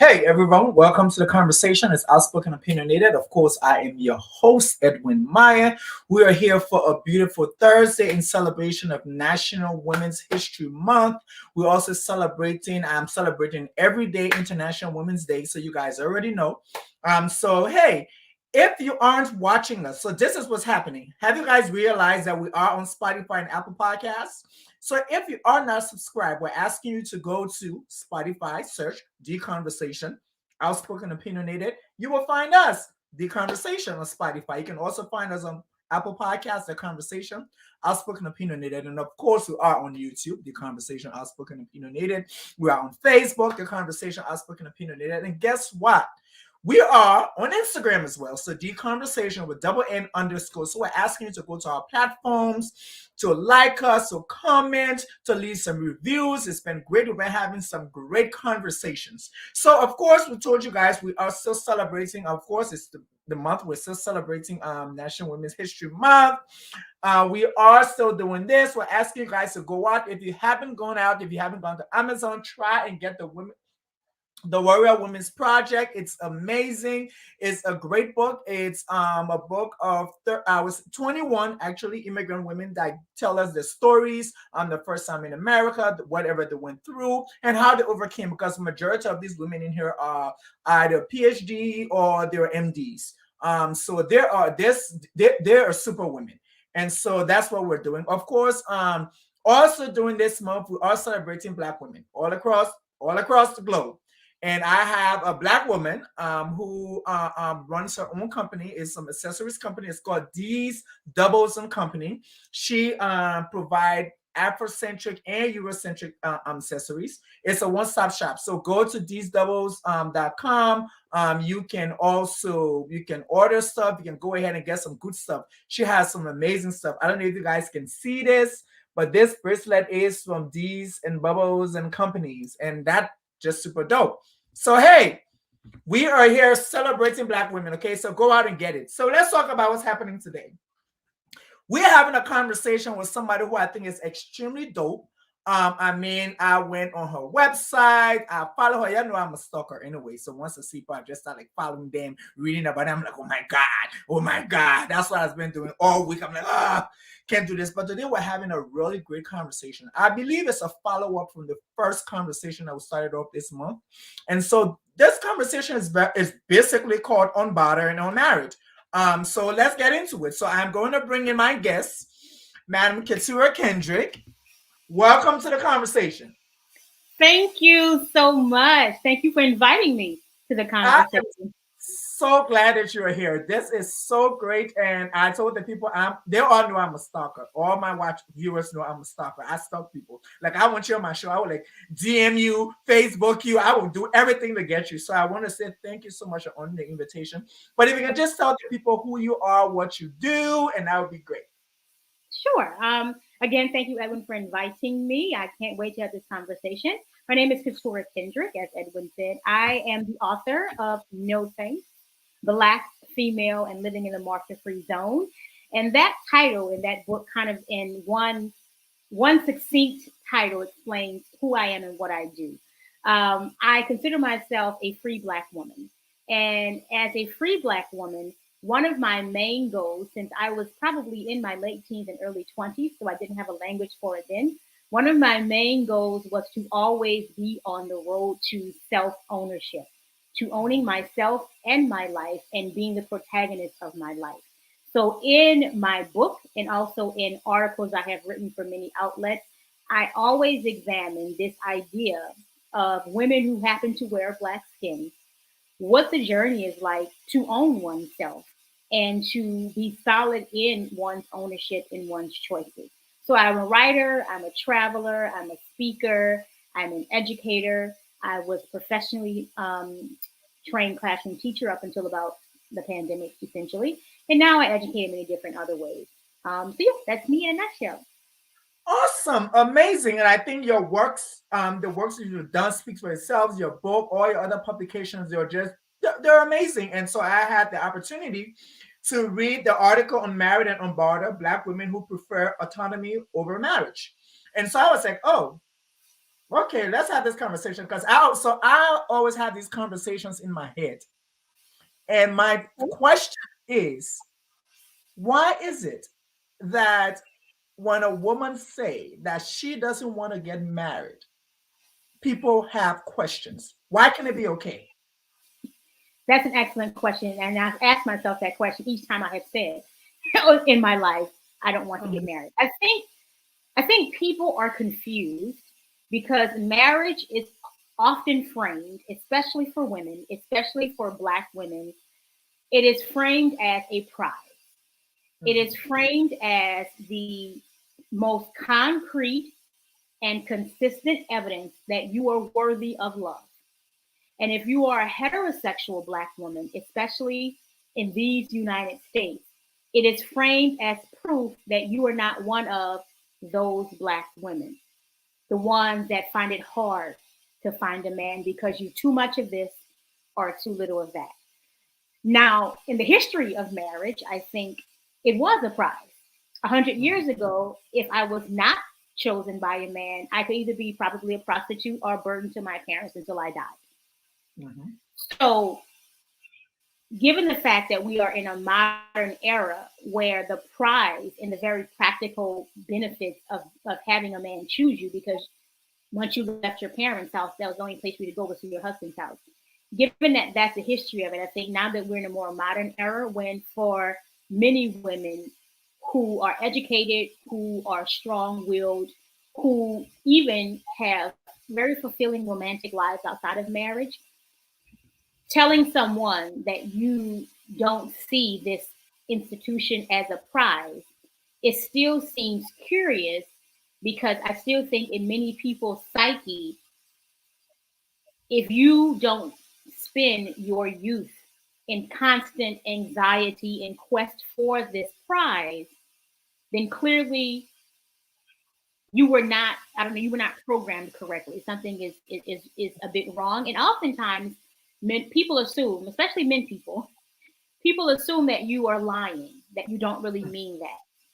Hey everyone, welcome to the conversation. It's Outspoken Opinionated. Of course, I am your host, Edwin Meyer. We are here for a beautiful Thursday in celebration of National Women's History Month. We're also I'm celebrating every day International Women's Day, so you guys already know. Hey, if you aren't watching us, so this is what's happening. Have you guys realized that we are on Spotify and Apple Podcasts? So if you are not subscribed, we're asking you to go to Spotify, search The Conversation, Outspoken Opinionated. You will find us, The Conversation, on Spotify. You can also find us on Apple Podcasts, The Conversation, Outspoken Opinionated. And of course, we are on YouTube, The Conversation, Outspoken Opinionated. We are on Facebook, The Conversation, Outspoken Opinionated. And guess what? We are on Instagram as well. So The Conversation with double N underscore. So we're asking you to go to our platforms, to like us, to comment, to leave some reviews. It's been great. We've been having some great conversations. So, of course, we told you guys we are still celebrating. Of course, it's the month we're still celebrating National Women's History Month. We are still doing this. We're asking you guys to go out. If you haven't gone out, if you haven't gone to Amazon, try and get the Warrior Women's Project. It's amazing. It's a great book. It's a book of 21 actually immigrant women that tell us their stories on the first time in America, whatever they went through, and how they overcame. Because the majority of these women in here are either PhD or they're MDs. So there are super women, and so that's what we're doing. Of course, also during this month, we are celebrating Black women all across the globe. And I have a Black woman who runs her own company. It's some accessories company. It's called D's Doubles and Company. She provide Afrocentric and Eurocentric accessories. It's a one-stop shop. So go to thesdoubles.com. You can order stuff. You can go ahead and get some good stuff. She has some amazing stuff. I don't know if you guys can see this, but this bracelet is from D's and Bubbles and Companies, and that just super dope. So, hey, we are here celebrating Black women, okay? So go out and get it. So let's talk about what's happening today. We're having a conversation with somebody who I think is extremely dope. I went on her website. I follow her. You know, I'm a stalker anyway. So once I see people, I just start like following them, reading about them. I'm like, oh my God. That's what I've been doing all week. I'm like, can't do this. But today we're having a really great conversation. I believe it's a follow-up from the first conversation that we started off this month. And so this conversation is basically called Unbothered and Unmarried. So let's get into it. So I'm going to bring in my guest, Madam Keturah Kendrick. Welcome to the conversation. Thank you so much. Thank you for inviting me to the conversation. So glad that you're here. This is so great. And I told the people they all know I'm a stalker. All my viewers know I'm a stalker. I stalk people. Like, I want you on my show. I would like DM you, Facebook you. I will do everything to get you. So I want to say thank you so much for honoring the invitation. But if you can just tell the people who you are, what you do, and that would be great. Sure. Again, thank you, Edwin, for inviting me. I can't wait to have this conversation. My name is Keturah Kendrick, as Edwin said. I am the author of No Thanks, Black, Female, and Living in the Martyr-Free Zone. And that title in that book, kind of in one succinct title, explains who I am and what I do. I consider myself a free Black woman. And as a free Black woman, one of my main goals, since I was probably in my late teens and early 20s, so I didn't have a language for it then, one of my main goals was to always be on the road to self ownership, to owning myself and my life and being the protagonist of my life. So, in my book and also in articles I have written for many outlets, I always examine this idea of women who happen to wear Black skin, what the journey is like to own oneself and to be solid in one's ownership in one's choices. So I'm a writer, I'm a traveler, I'm a speaker, I'm an educator. I was professionally trained classroom teacher up until about the pandemic, essentially. And now I educate in many different other ways. So yeah, that's me in a nutshell. Awesome, amazing. And I think your works, the works that you've done speaks for itself. Your book, all your other publications, they're amazing. And so I had the opportunity to read the article on Unmarried and Unbothered, Black women who prefer autonomy over marriage. And so I was like, oh, Okay, let's have this conversation because I always have these conversations in my head. And my question is, why is it that when a woman say that she doesn't want to get married, people have questions? Why can it be okay? That's an excellent question, and I've asked myself that question each time I have said in my life, I don't want to get Mhm. married. I think people are confused because marriage is often framed, especially for women, especially for Black women, it is framed as a prize. It is Mhm. framed as the most concrete and consistent evidence that you are worthy of love. And if you are a heterosexual Black woman, especially in these United States, it is framed as proof that you are not one of those Black women, the ones that find it hard to find a man because you too much of this or too little of that. Now, in the history of marriage, I think it was a prize. 100 years Mhm. ago, if I was not chosen by a man, I could either be probably a prostitute or a burden to my parents until I died. Mhm. So, given the fact that we are in a modern era where the prize and the very practical benefits of having a man choose you, because once you left your parents' house, that was the only place for you to go was to your husband's house. Given that that's the history of it, I think now that we're in a more modern era, when for many women who are educated, who are strong willed, who even have very fulfilling romantic lives outside of marriage, telling someone that you don't see this institution as a prize, it still seems curious because I still think in many people's psyche, if you don't spend your youth in constant anxiety and quest for this prize, then clearly you were not, I don't know, you were not programmed correctly. Something is a bit wrong. And oftentimes people assume, especially men people assume that you are lying, that you don't really mean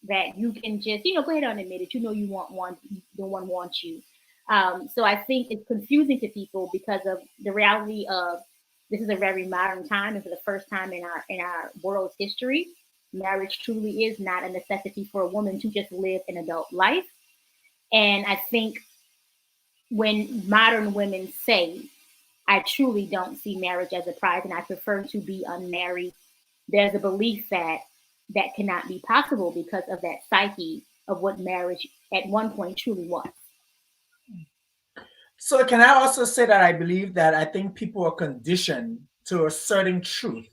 that you can just, go ahead and admit it. You want one, the one wants you. So I think it's confusing to people because of the reality of this is a very modern time, and for the first time in our world's history, marriage truly is not a necessity for a woman to just live an adult life. And I think when modern women say, I truly don't see marriage as a prize and I prefer to be unmarried, there's a belief that that cannot be possible because of that psyche of what marriage at one point truly was. So can I also say that I believe that I think people are conditioned to a certain truth.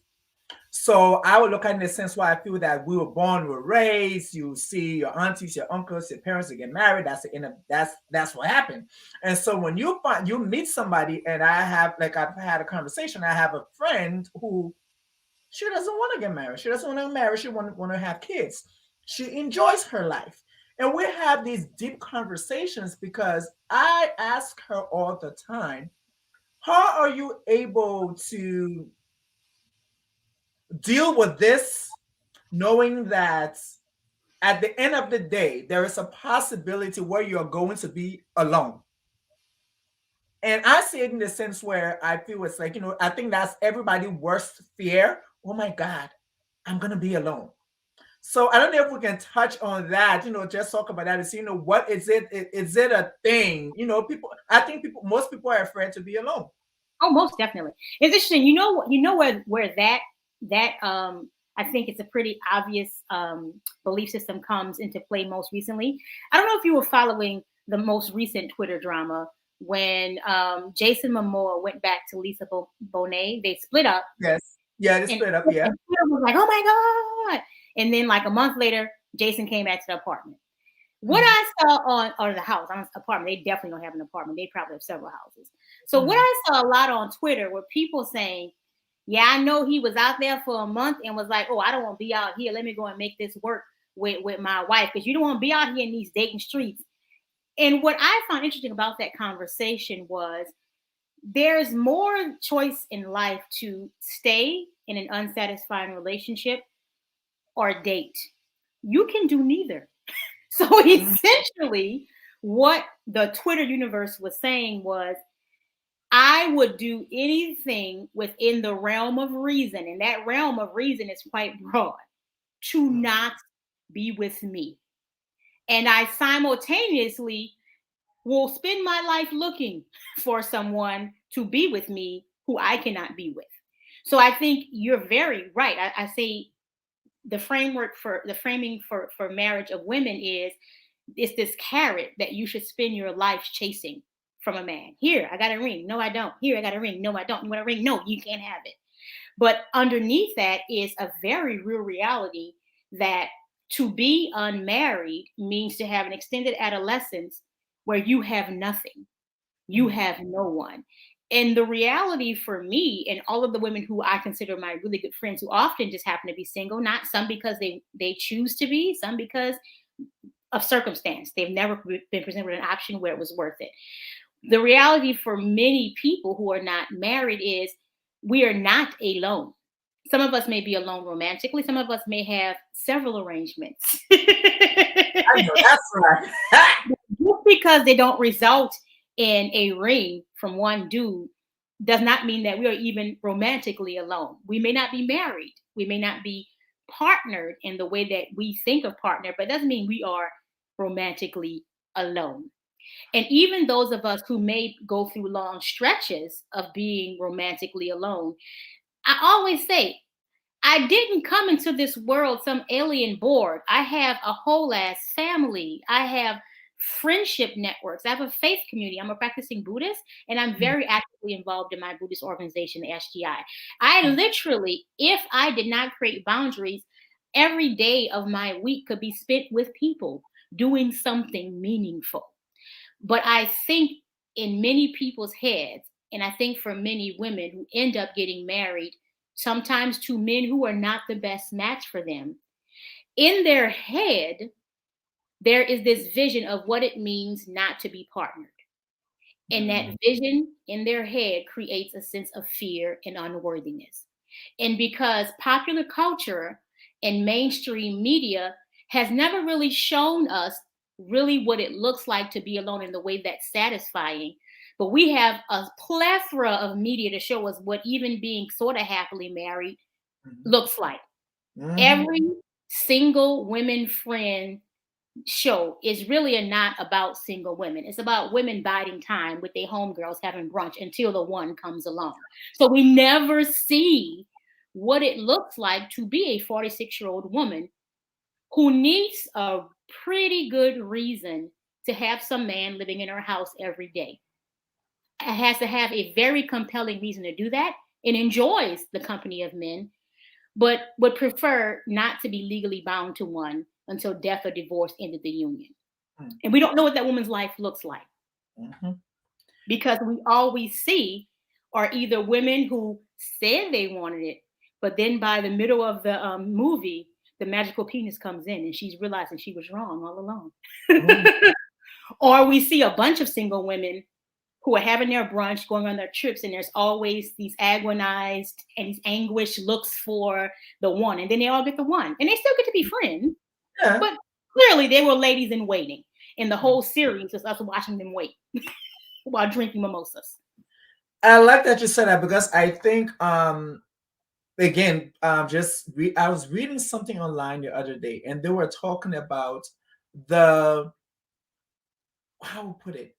So I would look at it in the sense why I feel that we were born, we were raised. You see your aunties, your uncles, your parents that get married. That's the end of that's what happened. And so when you meet somebody, and I've had a conversation. I have a friend who she doesn't want to get married. She doesn't want to marry. She want to have kids. She enjoys her life. And we have these deep conversations because I ask her all the time, how are you able to deal with this knowing that at the end of the day, there is a possibility where you're going to be alone? And I see it in the sense where I feel it's like, I think that's everybody's worst fear. Oh my God, I'm going to be alone. So I don't know if we can touch on that, just talk about that and see, what is it? Is it a thing? I think most people are afraid to be alone. Oh, most definitely. It's interesting. Where that I think it's a pretty obvious belief system comes into play most recently. I don't know if you were following the most recent Twitter drama when Jason Momoa went back to Lisa Bonet. They split up, Yes. Yeah, it's and, split up. Yeah. and Twitter was like, "Oh my god!" And then like a month later, Jason came back to the apartment. What Mhm. I saw or the house, on apartment, they definitely don't have an apartment. They probably have several houses. So what Mhm. I saw a lot on Twitter were people saying, yeah, I know he was out there for a month and was like, oh, I don't want to be out here. Let me go and make this work with my wife, because you don't want to be out here in these dating streets. And what I found interesting about that conversation was there's more choice in life to stay in an unsatisfying relationship or date. You can do neither. So Mhm. essentially, what the Twitter universe was saying was, I would do anything within the realm of reason, and that realm of reason is quite broad, to not be with me. And I simultaneously will spend my life looking for someone to be with me who I cannot be with. So I think you're very right. I say the framework for the framing for marriage of women is it's this carrot that you should spend your life chasing from a man. Here, I got a ring. No, I don't. Here, I got a ring. No, I don't. You want a ring? No, you can't have it. But underneath that is a very real reality that to be unmarried means to have an extended adolescence where you have nothing. You have no one. And the reality for me and all of the women who I consider my really good friends who often just happen to be single, not some because they choose to be, some because of circumstance. They've never been presented with an option where it was worth it. The reality for many people who are not married is we are not alone. Some of us may be alone romantically. Some of us may have several arrangements. I know that's right. Just because they don't result in a ring from one dude does not mean that we are even romantically alone. We may not be married. We may not be partnered in the way that we think of partner, but it doesn't mean we are romantically alone. And even those of us who may go through long stretches of being romantically alone, I always say, I didn't come into this world some alien board. I have a whole ass family. I have friendship networks. I have a faith community. I'm a practicing Buddhist, and I'm very actively involved in my Buddhist organization, the SGI. I literally, if I did not create boundaries, every day of my week could be spent with people doing something meaningful. But I think in many people's heads, and I think for many women who end up getting married, sometimes to men who are not the best match for them, in their head, there is this vision of what it means not to be partnered. And that vision in their head creates a sense of fear and unworthiness. And because popular culture and mainstream media has never really shown us really what it looks like to be alone in the way that's satisfying, but we have a plethora of media to show us what even being sort of happily married looks like. Every single women friend show is really not about single women. It's about women biding time with their homegirls having brunch until the one comes along. So we never see what it looks like to be a 46-year-old woman who needs a pretty good reason to have some man living in her house every day. It has to have a very compelling reason to do that and enjoys the company of men, but would prefer not to be legally bound to one until death or divorce ended the union. And we don't know what that woman's life looks like because all we see are either women who said they wanted it, but then by the middle of the movie, the magical penis comes in and she's realizing she was wrong all along. Or we see a bunch of single women who are having their brunch, going on their trips, and there's always these agonized and these anguished looks for the one, and then they all get the one, and they still get to be friends, but clearly they were ladies in waiting, and the whole series is us watching them wait while drinking mimosas. I like that you said that because I think again, I was reading something online the other day, and they were talking about the how to put it,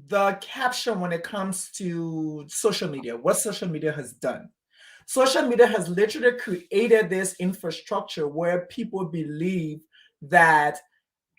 the caption when it comes to social media, what social media has done. Social media has literally created this infrastructure where people believe that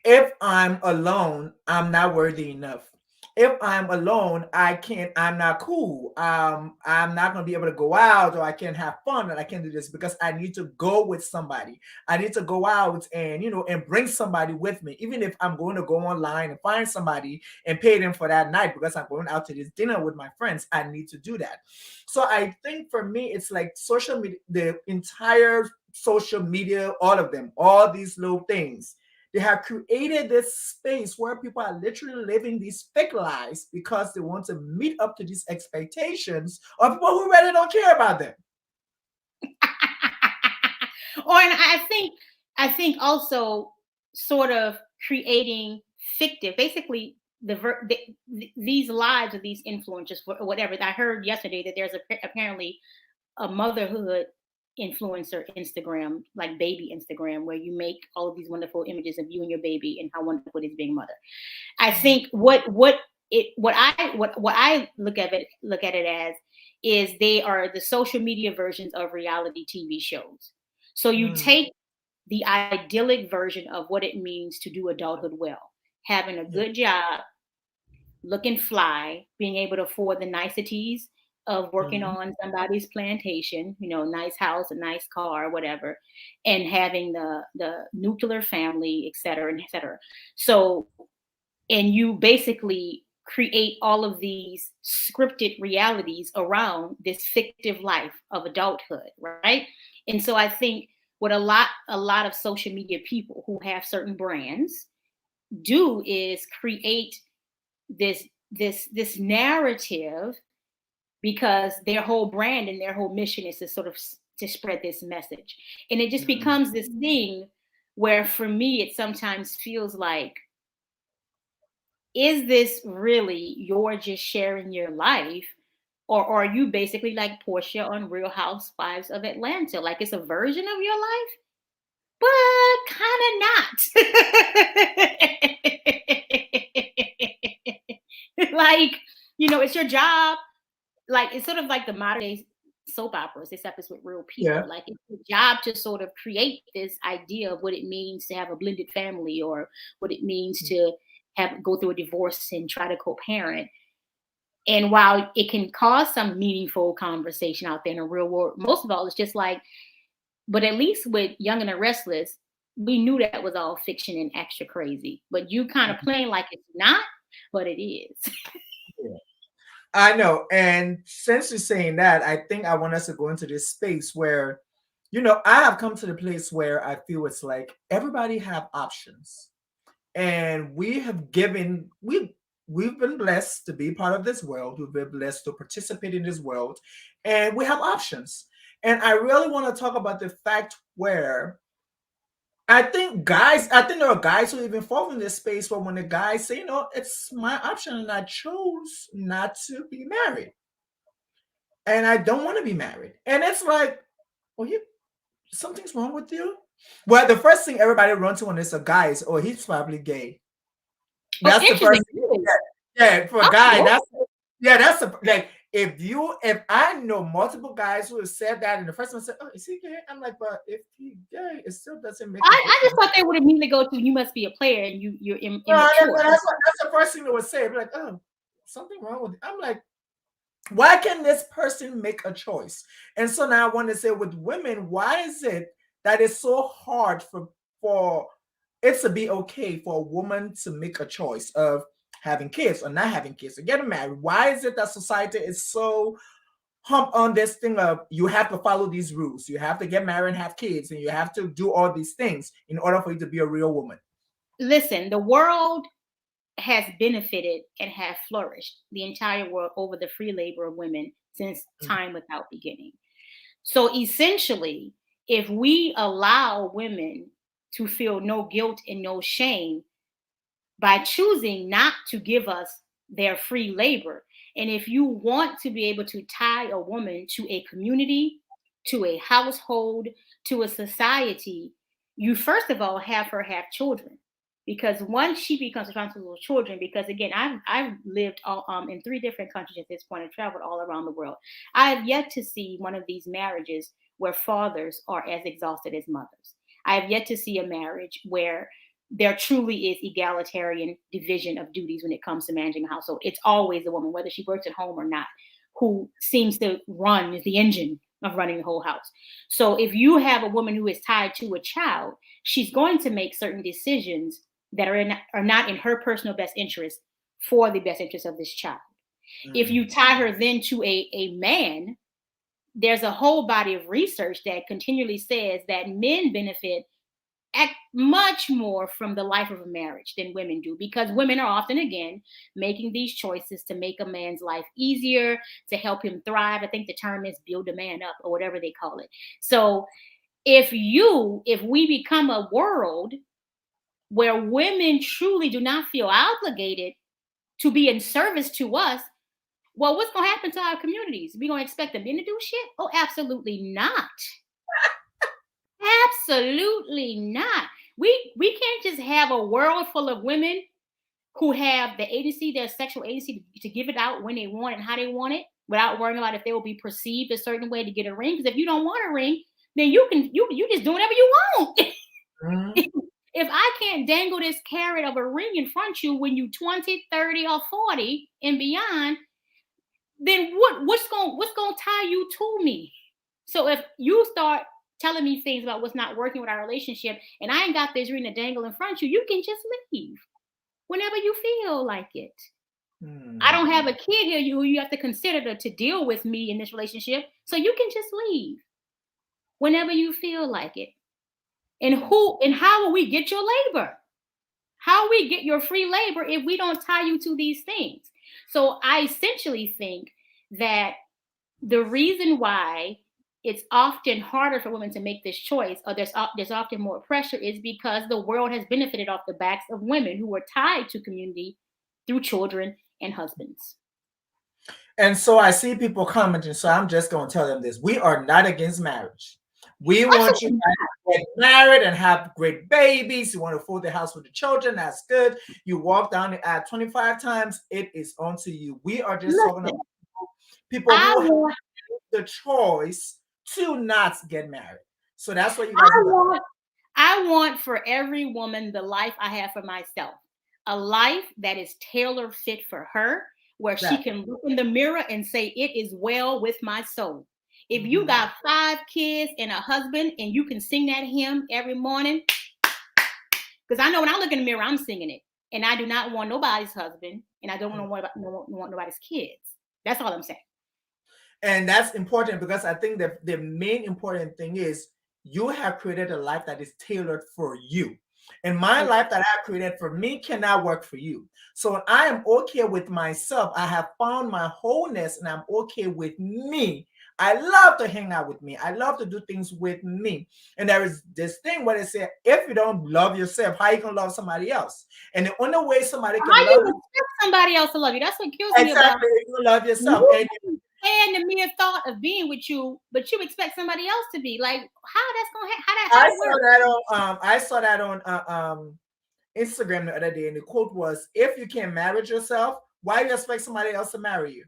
if I'm alone, I'm not worthy enough. If I'm alone, I'm not cool. I'm not gonna be able to go out, or I can't have fun, and I can't do this because I need to go with somebody. I need to go out and and bring somebody with me. Even if I'm going to go online and find somebody and pay them for that night because I'm going out to this dinner with my friends, I need to do that. So I think for me, it's like social media, the entire social media, all of them, all these little things, they have created this space where people are literally living these fake lives because they want to meet up to these expectations of people who really don't care about them. And I think also sort of creating fictive, basically these lives of these influencers or whatever. I heard yesterday that there's apparently a motherhood influencer Instagram, like baby Instagram, where you make all of these wonderful images of you and your baby and how wonderful it is being a mother. I think what I look at it as is they are the social media versions of reality TV shows. So you take the idyllic version of what it means to do adulthood well, having a Yeah. good job, looking fly, being able to afford the niceties of working Mhm. on somebody's plantation, nice house, a nice car, whatever, and having the nuclear family, et cetera, and et cetera. So, and you basically create all of these scripted realities around this fictive life of adulthood, right? And so I think what a lot of social media people who have certain brands do is create this narrative, because their whole brand and their whole mission is to sort of to spread this message, and it just Mhm. becomes this thing where for me it sometimes feels like, is this really you're just sharing your life, or are you basically like Portia on Real Housewives of Atlanta, like it's a version of your life but kind of not. Like, it's your job. Like, it's sort of like the modern day soap operas, except it's with real Yeah. people. Like, it's your job to sort of create this idea of what it means to have a blended family, or what it means to have go through a divorce and try to co-parent. And while it can cause some meaningful conversation out there in the real world, most of all, it's just like, but at least with Young and the Restless, we knew that was all fiction and extra crazy. But you kind of playing like it's not, but it is. Yeah. I know. And since you're saying that, I think I want us to go into this space where, I have come to the place where I feel it's like everybody have options. And we've been blessed to be part of this world. We've been blessed to participate in this world. And we have options. And I really want to talk about the fact where I think there are guys who even fall in this space where when the guys say, it's my option and I chose not to be married. And I don't want to be married. And it's like, well, something's wrong with you. Well, the first thing everybody runs to when it's a guy is, oh, he's probably gay. Oh, That's the interesting. first thing. Yeah, for a guy, Oh, like if I know multiple guys who have said that, and the first one said, "Oh, is he gay?" I'm like, but if he gay, it still doesn't make a I just difference. thought they would immediately go to, you must be a player and you're No, immature. that's the first thing they would say. Be like, oh, something wrong with it. I'm like, why can this person make a choice? And so now I want to say with women, why is it that it's so hard for it to be okay for a woman to make a choice of having kids or not having kids or getting married? Why is it that society is so hump on this thing of you have to follow these rules, you have to get married and have kids, and you have to do all these things in order for you to be a real woman? Listen, the world has benefited and have flourished, the entire world, over the free labor of women since time without beginning. So essentially, if we allow women to feel no guilt and no shame by choosing not to give us their free labor, and if you want to be able to tie a woman to a community, to a household, to a society, you first of all have her have children. Because once she becomes responsible for children, because again, I've lived in 3 different countries at this point and traveled all around the world. I have yet to see one of these marriages where fathers are as exhausted as mothers. I have yet to see a marriage where there truly is egalitarian division of duties when it comes to managing a household. It's always the woman, whether she works at home or not, who seems to run is the engine of running the whole house. So if you have a woman who is tied to a child, she's going to make certain decisions that are not in her personal best interest for the best interest of this child. If Mm-mm. you tie her then to a man, there's a whole body of research that continually says that men benefit much more from the life of a marriage than women do, because women are often again making these choices to make a man's life easier, to help him thrive. I think the term is build a man up, or whatever they call it. So if we become a world where women truly do not feel obligated to be in service to us, well, what's going to happen to our communities? We going to expect them to do shit? Oh, absolutely not. Absolutely not. We can't just have a world full of women who have the agency, their sexual agency to give it out when they want it and how they want it, without worrying about if they will be perceived a certain way to get a ring. Because if you don't want a ring, then you just do whatever you want. Mhm. If I can't dangle this carrot of a ring in front of you when you 20, 30, or 40 and beyond, then what's gonna tie you to me? So if you start telling me things about what's not working with our relationship, and I ain't got this ring to dangle in front of you, you can just leave whenever you feel like it. I don't have a kid here who you have to consider to deal with me in this relationship, so you can just leave whenever you feel like it. And how will we get your labor? How we get your free labor if we don't tie you to these things? So I essentially think that the reason why it's often harder for women to make this choice, or there's often more pressure, is because the world has benefited off the backs of women who were tied to community through children and husbands. And so I see people commenting, so I'm just going to tell them this. We are not against marriage. We want you Absolutely. to get married and have great babies. You want to fold the house with the children. That's good. You walk down the aisle 25 times. It is onto you. We are just talking Listen, about people I who have want, the choice to not get married. So that's what you guys I are about. want, I want for every woman the life I have for myself, a life that is tailor fit for her, where she That. can look in the mirror and say, "It is well with my soul." If you Mhm. got 5 kids and a husband, and you can sing that hymn every morning, because I know when I look in the mirror, I'm singing it, and I do not want nobody's husband, and I don't want nobody's kids. That's all I'm saying. And that's important because I think that the main important thing is you have created a life that is tailored for you. And my life that I created for me cannot work for you. So when I am okay with myself, I have found my wholeness and I'm okay with me. I love to hang out with me. I love to do things with me. And there is this thing where they say, if you don't love yourself, how you can love somebody else? And the only way somebody How can love you you, expect somebody else to love you? That's what kills me about exactly, if you love yourself. you And and the mere thought of being with you, but you expect somebody else to be like, how that's gonna how I that saw work? that on Instagram the other day, and the quote was, "If you can't marry yourself, why you expect somebody else to marry you?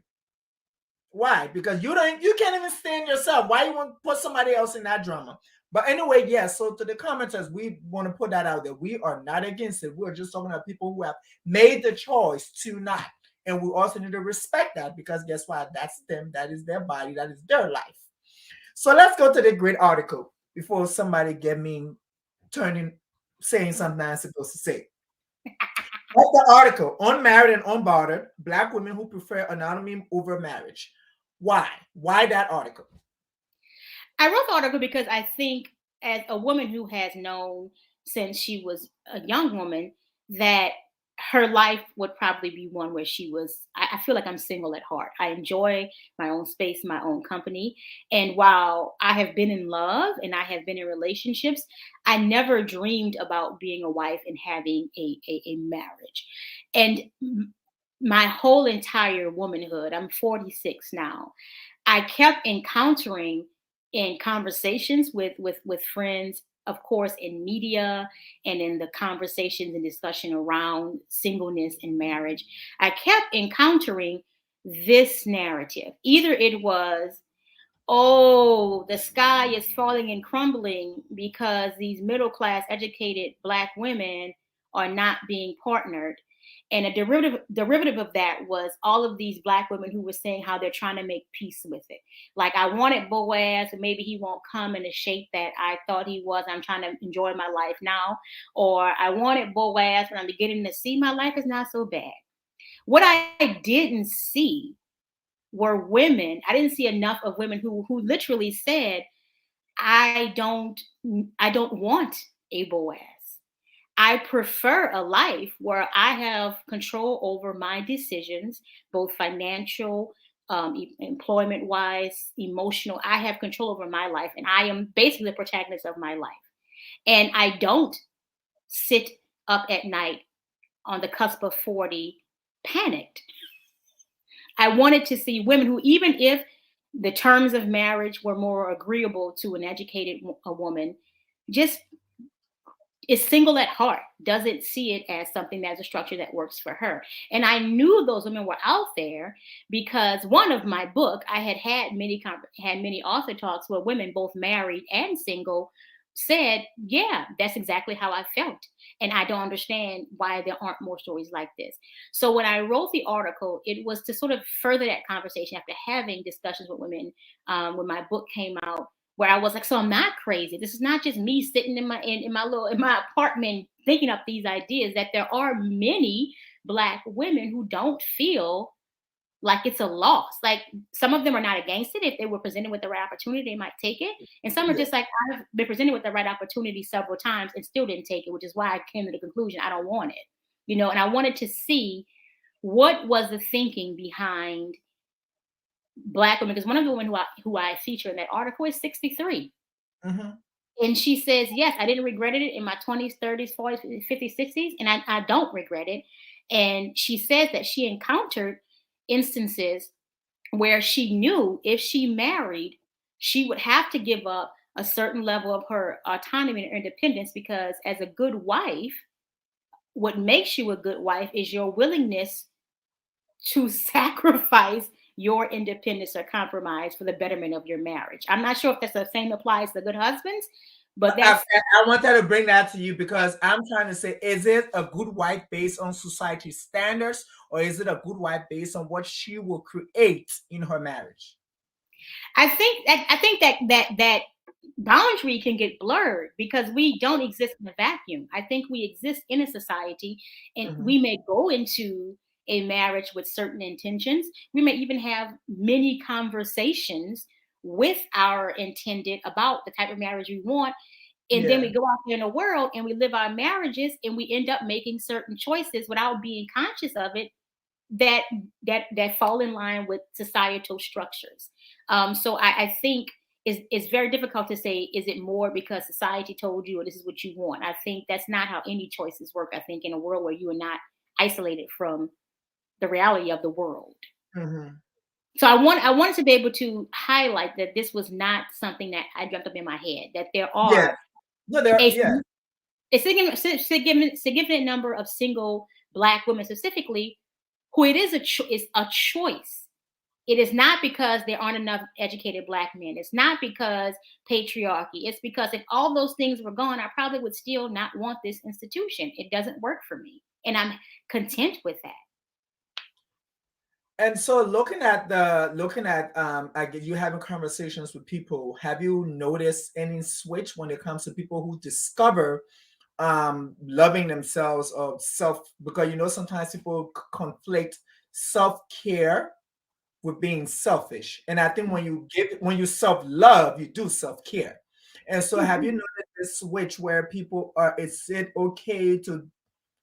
Why? Because you can't even stand yourself. Why you want to put somebody else in that drama?" But anyway, yes. So to the commenters, we want to put that out there. We are not against it. We're just talking about people who have made the choice to not, and we also need to respect that because guess what? That's them. That is their body. That is their life. So let's go to the great article before somebody get me turning saying something I'm supposed to say. That's the article, Unmarried and Unbothered, Black women who prefer autonomy over marriage. Why? Why that article? I wrote the article because I think, as a woman who has known since she was a young woman, that her life would probably be one where I feel like I'm single at heart. I enjoy my own space, my own company. And while I have been in love and I have been in relationships, I never dreamed about being a wife and having a marriage. And my whole entire womanhood, I'm 46 now, I kept encountering in conversations with friends, of course, in media and in the conversations and discussion around singleness and marriage. I kept encountering this narrative. Either it was, oh, the sky is falling and crumbling because these middle class educated Black women are not being partnered. And a derivative of that was all of these Black women who were saying how they're trying to make peace with it. Like, I wanted Boaz, and maybe he won't come in the shape that I thought he was. I'm trying to enjoy my life now. Or I wanted Boaz, but I'm beginning to see my life is not so bad. What I didn't see were women. I didn't see enough of women who literally said, I don't I don't want a Boaz. I prefer a life where I have control over my decisions, both financial, employment wise, emotional. I have control over my life, and I am basically the protagonist of my life. And I don't sit up at night on the cusp of 40 panicked. I wanted to see women who, even if the terms of marriage were more agreeable to an educated a woman, just is single at heart, doesn't see it as something that's a structure that works for her. And I knew those women were out there because one of my book, I had many author talks where women, both married and single, said, yeah, that's exactly how I felt. And I don't understand why there aren't more stories like this. So when I wrote the article, it was to sort of further that conversation after having discussions with women when my book came out, where I was like, so I'm not crazy. This is not just me sitting in my apartment thinking up these ideas, that there are many Black women who don't feel like it's a loss. Like, some of them are not against it. If they were presented with the right opportunity, they might take it. And some are Yeah. just like, I've been presented with the right opportunity several times and still didn't take it, which is why I came to the conclusion I don't want it. And I wanted to see what was the thinking behind Black women, because one of the women who I feature in that article is 63. Mhm. And she says, yes, I didn't regret it in my 20s, 30s, 40s, 50s, 60s, and I don't regret it. And she says that she encountered instances where she knew if she married, she would have to give up a certain level of her autonomy and independence, because as a good wife, what makes you a good wife is your willingness to sacrifice your independence or compromise for the betterment of your marriage. I'm not sure if that's the same applies to good husbands, but I, that's I wanted to bring that to you because I'm trying to say, is it a good wife based on society standards, or is it a good wife based on what she will create in her marriage? I think that boundary can get blurred because we don't exist in a vacuum. I think we exist in a society, and Mhm. we may go into a marriage with certain intentions. We may even have many conversations with our intended about the type of marriage we want. And then Yeah. we go out there in the world and we live our marriages and we end up making certain choices without being conscious of it, that that fall in line with societal structures. So I think it's very difficult to say, is it more because society told you or this is what you want? I think that's not how any choices work. I think in a world where you are not isolated from the reality of the world. Mhm. So I wanted to be able to highlight that this was not something that I dreamt up in my head, that there Yeah. are No, there. a, Yeah. significant number of single Black women specifically who it is a choice. It is not because there aren't enough educated Black men. It's not because patriarchy. It's because if all those things were gone, I probably would still not want this institution. It doesn't work for me. And I'm content with that. And so, looking at I get you having conversations with people. Have you noticed any switch when it comes to people who discover loving themselves or self? Because sometimes people conflict self-care with being selfish. And I think when you self-love, you do self-care. And so have you Mhm. noticed this switch where people are, is it okay to,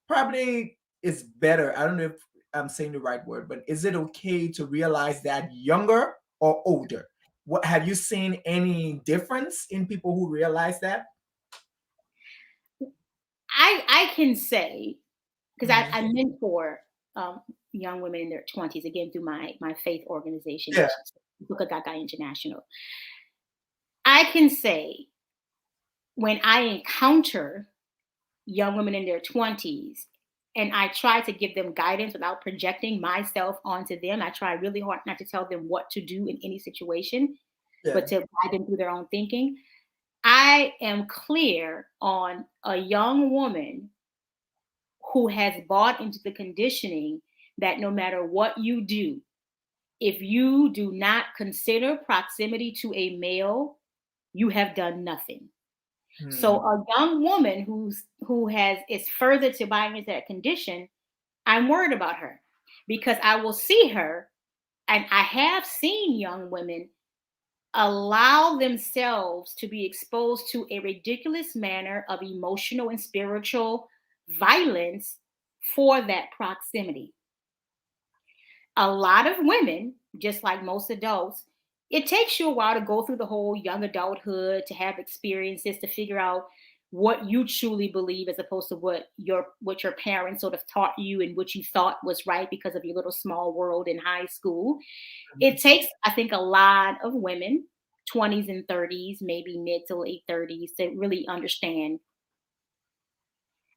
probably is better, I don't know if I'm saying the right word, but is it okay to realize that younger or older? What have you seen any difference in people who realize that? I can say, because Mhm. I mentor um, young women in their 20s, again, through my faith organization, Yeah. which is Gaga International. I can say when I encounter young women in their 20s and I try to give them guidance without projecting myself onto them, I try really hard not to tell them what to do in any situation, Yeah. but to guide them through their own thinking. I am clear on a young woman who has bought into the conditioning that no matter what you do, if you do not consider proximity to a male, you have done nothing. So Hmm. a young woman who has is further to buying into that condition, I'm worried about her because I will see her, and I have seen young women allow themselves to be exposed to a ridiculous manner of emotional and spiritual violence for that proximity. A lot of women, just like most adults, it takes you a while to go through the whole young adulthood, to have experiences, to figure out what you truly believe as opposed to what your parents sort of taught you and what you thought was right because of your little small world in high school. It takes, I think, a lot of women, 20s and 30s, maybe mid to late 30s, to really understand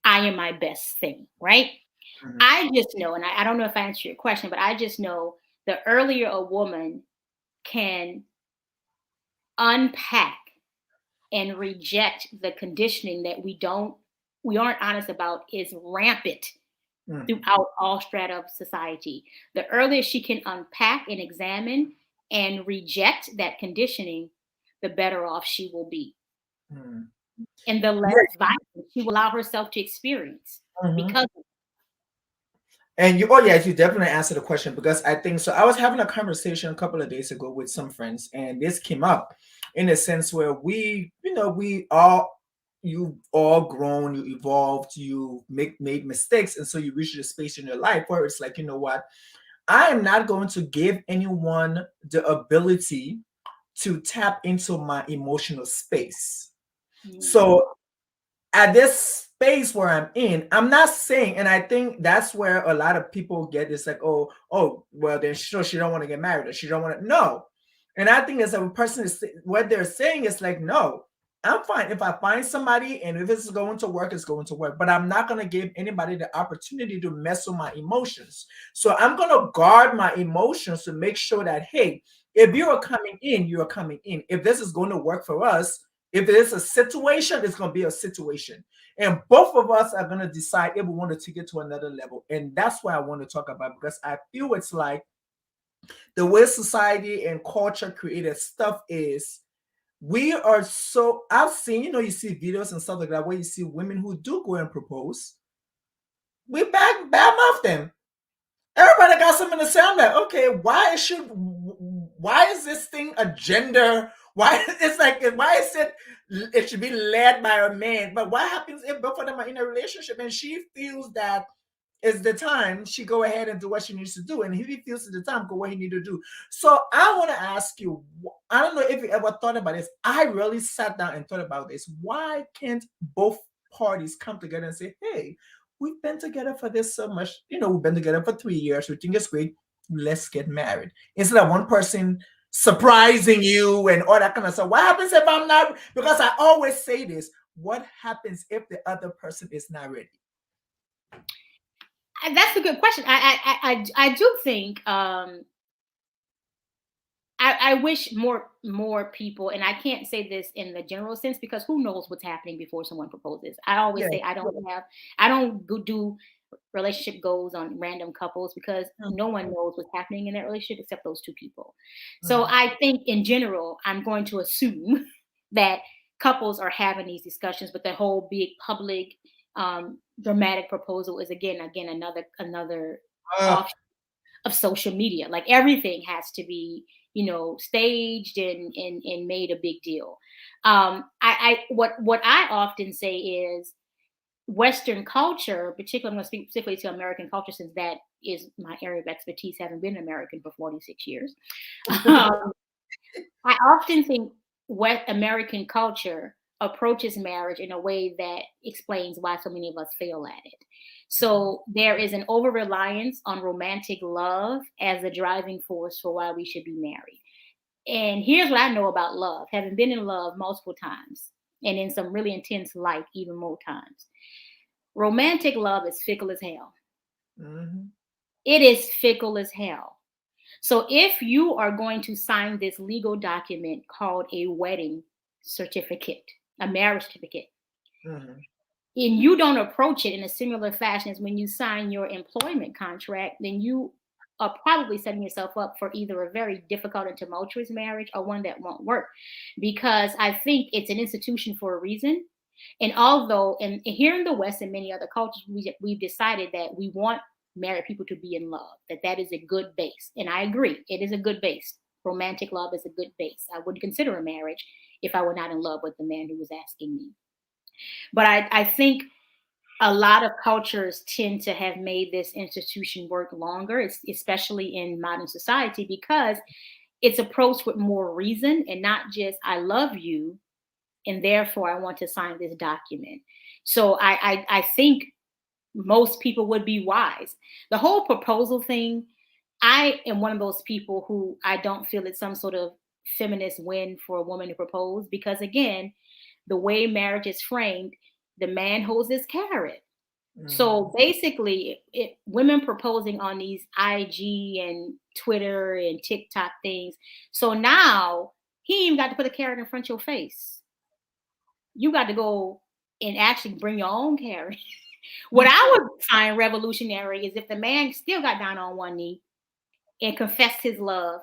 I am my best thing, right? Mhm. I just know, and I don't know if I answered your question, but I just know the earlier a woman can unpack and reject the conditioning that we aren't honest about is rampant Mhm. throughout all strata of society. The earlier she can unpack and examine and reject that conditioning, the better off she will be. Mhm. And the less Yeah. violence she will allow herself to experience Mhm. because And you, oh yes, you definitely answered the question because I think so. I was having a conversation a couple of days ago with some friends, and this came up in a sense where we all, you all grown, you evolved, you made mistakes, and so you reach a space in your life where it's like, you know what, I am not going to give anyone the ability to tap into my emotional space. mm, So at this space where I'm in, I'm not saying, and I think that's where a lot of people get this like, oh, well, then she don't want to get married or she don't want to. No, and I think as a person is what they're saying is like, no, I'm fine if I find somebody and if it's going to work, it's going to work. But I'm not gonna give anybody the opportunity to mess with my emotions. So I'm gonna guard my emotions to make sure that hey, if you are coming in, you are coming in. If this is going to work for us, if there's a situation, it's going to be a situation. And both of us are going to decide if we want to take it to another level. And that's why I want to talk about because I feel it's like the way society and culture created stuff is we are so I've seen, you see videos and stuff like that where you see women who do go and propose. We badmouth them. Everybody got something to say on that. Okay, why is this thing a gender? Why it's like why is it should be led by a man? But what happens if both of them are in a relationship and she feels that is the time she go ahead and do what she needs to do, and if he feels it's the time, go what he need to do. So I want to ask you, I don't know if you ever thought about this. I really sat down and thought about this. Why can't both parties come together and say, hey, we've been together for this so much, we've been together for 3 years, we think it's great, let's get married, instead of one person surprising you and all that kind of stuff. What happens if I'm not, because I always say this, what happens if the other person is not ready? that's a good question. I do think I wish more people, and I can't say this in the general sense because who knows what's happening before someone proposes. I always Yeah. say I don't do relationship goals on random couples because no one knows what's happening in that relationship except those two people. So Mhm. I think in general, I'm going to assume that couples are having these discussions, but the whole big public dramatic proposal is again another Uh, off of social media. Like everything has to be, staged and made a big deal. What I often say is Western culture, particularly I'm going to speak specifically to American culture since that is my area of expertise, having been American for 46 years. Um, I often think what American culture approaches marriage in a way that explains why so many of us fail at it. So there is an over reliance on romantic love as a driving force for why we should be married. And here's what I know about love, having been in love multiple times and in some really intense light, even more times. Romantic love is fickle as hell. mhm. It is fickle as hell. So if you are going to sign this legal document called a wedding certificate, a marriage certificate, Mhm. and you don't approach it in a similar fashion as when you sign your employment contract, then you are probably setting yourself up for either a very difficult and tumultuous marriage or one that won't work. Because I think it's an institution for a reason. And although, and here in the West and many other cultures, we've decided that we want married people to be in love, that is a good base. And I agree, it is a good base. Romantic love is a good base. I wouldn't consider a marriage if I were not in love with the man who was asking me. But I think a lot of cultures tend to have made this institution work longer, especially in modern society, because it's approached with more reason and not just, I love you, and therefore I want to sign this document. So I think most people would be wise. The whole proposal thing, I am one of those people who I don't feel it's some sort of feminist win for a woman to propose, because again, the way marriage is framed, the man holds his carrot. So basically, women proposing on these IG and Twitter and TikTok things. So now he even got to put a carrot in front of your face. You got to go and actually bring your own carrot. What I would find revolutionary is if the man still got down on one knee and confessed his love,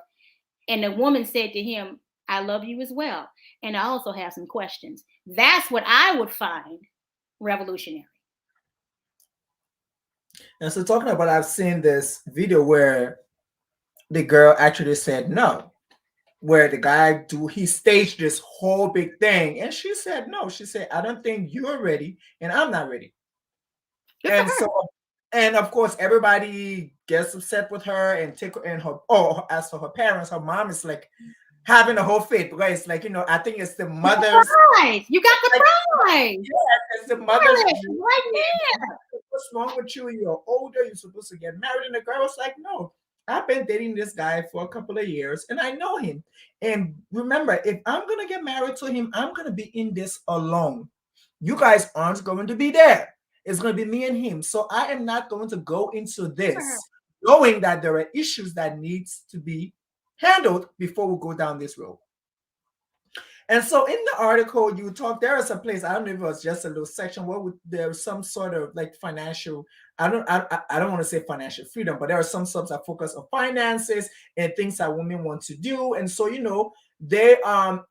and the woman said to him, I love you as well, and I also have some questions. That's what I would find revolutionary. And so talking about, I've seen this video where the girl actually said no, where the guy he staged this whole big thing, and she said no. She said, I don't think you're ready, and I'm not ready. And so, and of course, everybody gets upset with her and as for her parents, her mom is like having a whole fit, because it's like, I think it's the mother's. Prize. You got the prize. Yeah, it's the mother's. Right there. What's wrong with you? You're older. You're supposed to get married. And the girl was like, no, I've been dating this guy for a couple of years and I know him. And remember, if I'm going to get married to him, I'm going to be in this alone. You guys aren't going to be there. It's going to be me and him. So I am not going to go into this knowing that there are issues that needs to be handled before we go down this road. And so in the article you talk, there are some places, I don't know if it was just a little section where there was some sort of like financial, I don't want to say financial freedom, but there are some subs that focus on finances and things that women want to do. And so, they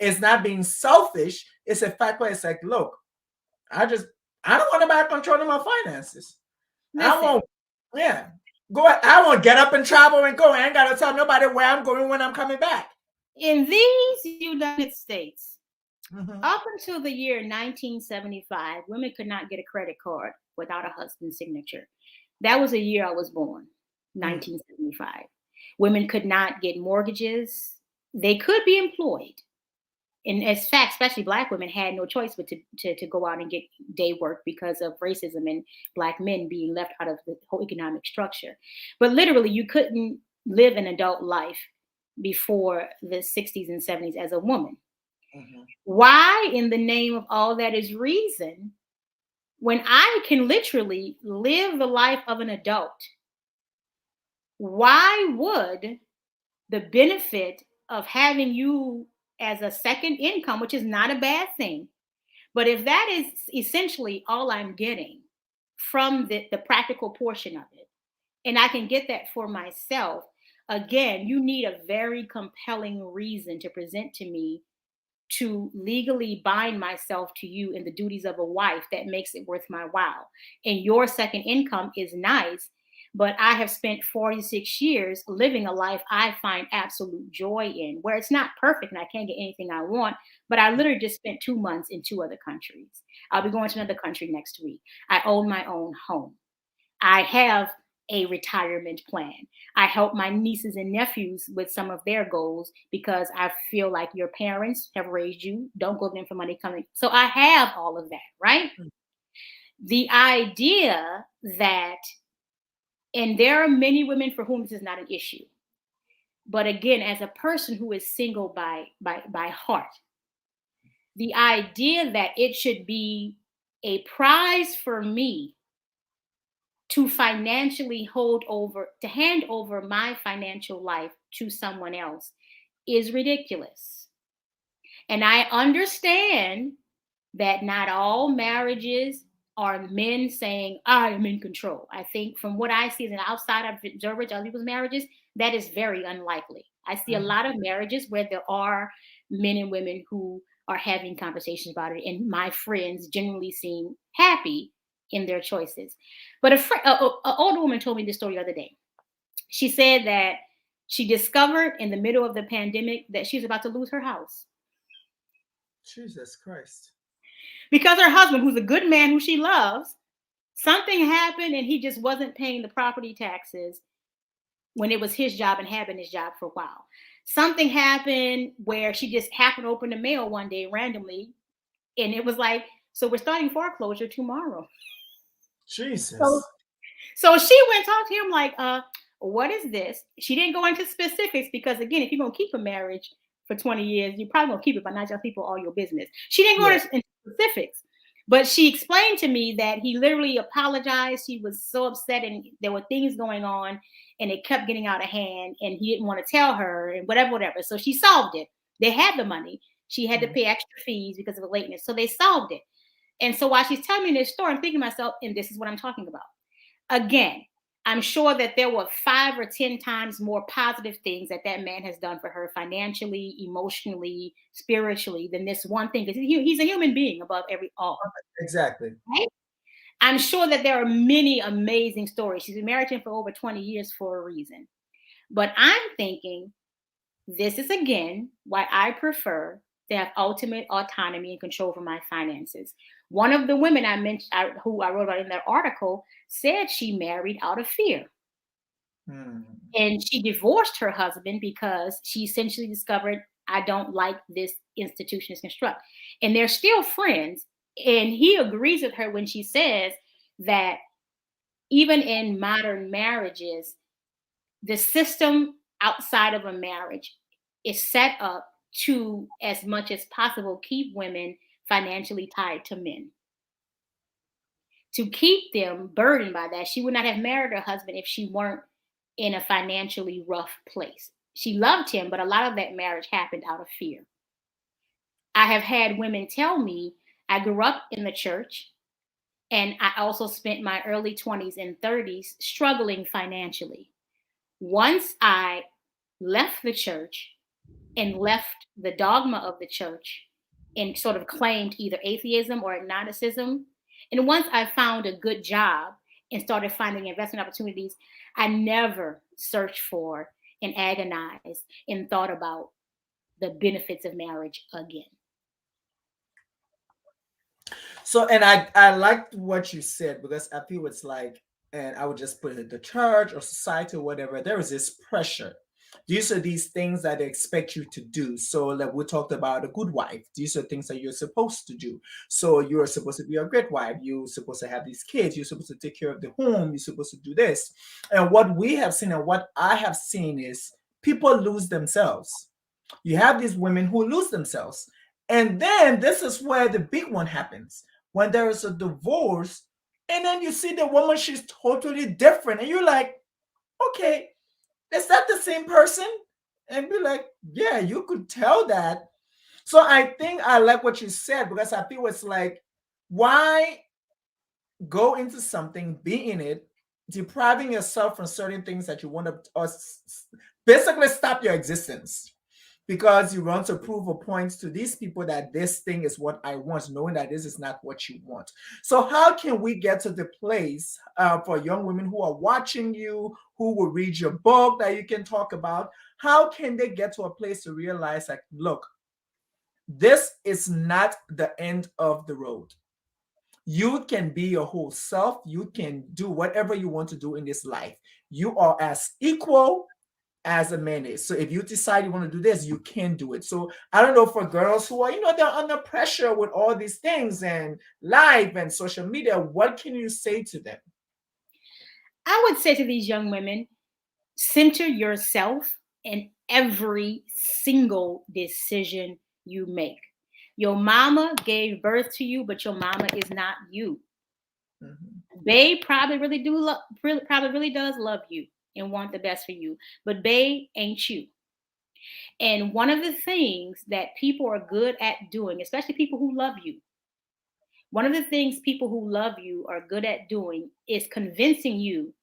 it's not being selfish. It's a fact where it's like, look, I don't want to be controlling my finances. I won't go. I won't get up and travel and go. I ain't gotta tell nobody where I'm going when I'm coming back. In these United States, up until the year 1975, women could not get a credit card without a husband's signature. That was the year I was born, 1975. Women could not get mortgages. They could be employed. And as fact, especially Black women had no choice but to go out and get day work because of racism and Black men being left out of the whole economic structure. But literally, you couldn't live an adult life before the 60s and 70s as a woman. Why, in the name of all that is reason, when I can literally live the life of an adult, why would the benefit of having you as a second income, which is not a bad thing, but if that is essentially all I'm getting from the practical portion of it, and I can get that for myself, again, you need a very compelling reason to present to me to legally bind myself to you in the duties of a wife that makes it worth my while. And your second income is nice, but I have spent 46 years living a life I find absolute joy in, where it's not perfect and I can't get anything I want, but I literally just spent 2 months in 2 other countries. I'll be going to another country next week. I own my own home. I have a retirement plan. I help my nieces and nephews with some of their goals because I feel like your parents have raised you. Don't go to them for money coming. So I have all of that, right? The idea that, and there are many women for whom this is not an issue. But again, as a person who is single by heart, the idea that it should be a prize for me to financially hand over my financial life to someone else is ridiculous. And I understand that not all marriages are men saying, I am in control. I think from what I see as an outside observer of other people's marriages, that is very unlikely. I see a lot of marriages where there are men and women who are having conversations about it, and my friends generally seem happy in their choices. But an older woman told me this story the other day. She said that she discovered in the middle of the pandemic that she was about to lose her house. Jesus Christ. Because her husband, who's a good man who she loves, something happened and he just wasn't paying the property taxes when it was his job and had been his job for a while. Something happened where she just happened to open the mail one day randomly, And it was like, so we're starting foreclosure tomorrow. So, Jesus. so she went to talk to him like, what is this? She didn't go into specifics because again, if you're gonna keep a marriage for 20 years, you're probably gonna keep it by not just people all your business. She didn't go Yeah. into specifics, but she explained to me that he literally apologized. He was so upset and there were things going on and it kept getting out of hand and he didn't want to tell her and whatever. So she solved it. They had the money. She had to Mm. pay extra fees because of the lateness. So they solved it. And so while she's telling me this story, I'm thinking to myself, and this is what I'm talking about. Again, I'm sure that there were 5 or 10 times more positive things that that man has done for her financially, emotionally, spiritually than this one thing. Because he's a human being above every all. Exactly. Right? I'm sure that there are many amazing stories. She's been married to him for over 20 years for a reason. But I'm thinking this is again why I prefer to have ultimate autonomy and control over my finances. One of the women I mentioned, who I wrote about in that article, said she married out of fear. Mm. And she divorced her husband because she essentially discovered, I don't like this institution is construct. And they're still friends. And he agrees with her when she says that even in modern marriages, the system outside of a marriage is set up to, as much as possible, keep women financially tied to men. To keep them burdened by that, she would not have married her husband if she weren't in a financially rough place. She loved him, but a lot of that marriage happened out of fear. I have had women tell me, I grew up in the church and I also spent my early 20s and 30s struggling financially. Once I left the church and left the dogma of the church and sort of claimed either atheism or agnosticism, and once I found a good job and started finding investment opportunities, I never searched for and agonized and thought about the benefits of marriage again. So, and I liked what you said because I feel it's like, and I would just put it the church or society or whatever. There is this pressure. These are these things that they expect you to do. So, like we talked about a good wife. These are things that you're supposed to do. So, you're supposed to be a great wife. You're supposed to have these kids. You're supposed to take care of the home. You're supposed to do this. And what we have seen and what I have seen is people lose themselves. You have these women who lose themselves. And then this is where the big one happens when there is a divorce. And then you see the woman, she's totally different. And you're like, okay, is that the same person? And be like, yeah, you could tell that. So I think I like what you said because I feel it's like, why go into something, be in it, depriving yourself from certain things that you want to basically stop your existence because you want to prove a point to these people that this thing is what I want, knowing that this is not what you want. So, how can we get to the place for young women who are watching you, who will read your book that you can talk about? How can they get to a place to realize, like, look, this is not the end of the road. You can be your whole self. You can do whatever you want to do in this life. You are as equal as a man is. So if you decide you want to do this, you can do it. So I don't know for girls who are, they're under pressure with all these things and life and social media, what can you say to them? I would say to these young women, center yourself in every single decision you make. Your mama gave birth to you, but your mama is not you. Mhm. Babe probably probably really does love you and want the best for you, but babe ain't you. And one of the things that people are good at doing, especially people who love you, one of the things people who love you are good at doing is convincing you